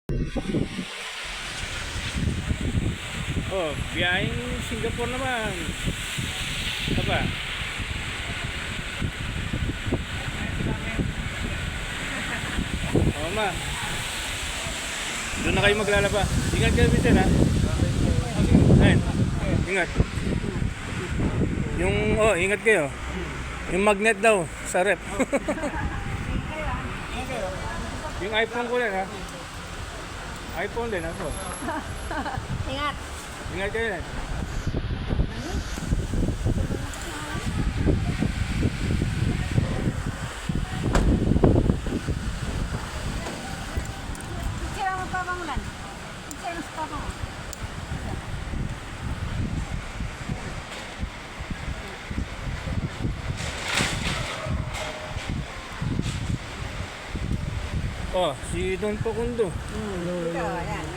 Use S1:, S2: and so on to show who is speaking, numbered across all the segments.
S1: Oh, biyaheng Singapore naman. Ano ba? Oo ma. Doon na kayo maglalaba. Ingat kayo, Mister, ha? Ayun. Ingat. Ingat kayo. Yung magnet daw sa rep. Yung iPhone ko rin, ha? iPhone din ako.
S2: Ingat.
S1: Ingat kayo rin.
S2: Sino ang magpapangulan? Sino ang magpapangulan?
S1: Oh, si Don Pakundo.
S2: Ito, yan.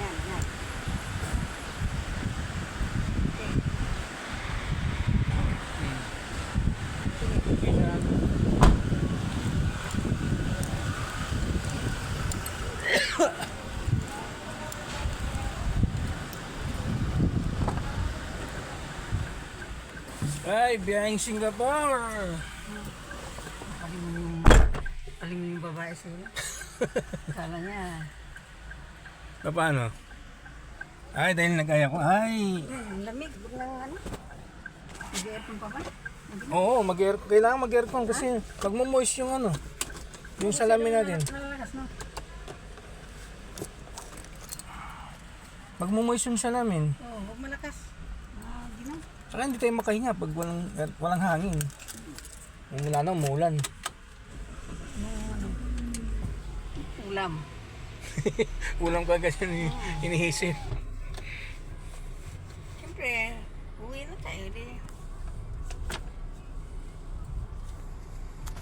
S1: Ay, biyaheng Singapore.
S2: Aling mo yung babae sa'yo. Kala niya.
S1: Paano? Ay, dahil nag-aya ko. Ay.
S2: Lamig. Huwag nang ano. Mag-aircon pa ba?
S1: Oo, kailangan mag-aircon kasi magmo-moist yung ano. Yung salamin natin.
S2: Nalalagas no?
S1: Magmo-moist yung salamin.
S2: Oo, huwag malakas. Di na.
S1: Saka hindi tayo makahinga pag walang hangin. Wala na, umulan.
S2: Ulam.
S1: Ulang pa kasi inihisip.
S2: Siyempre, uwi na tayo.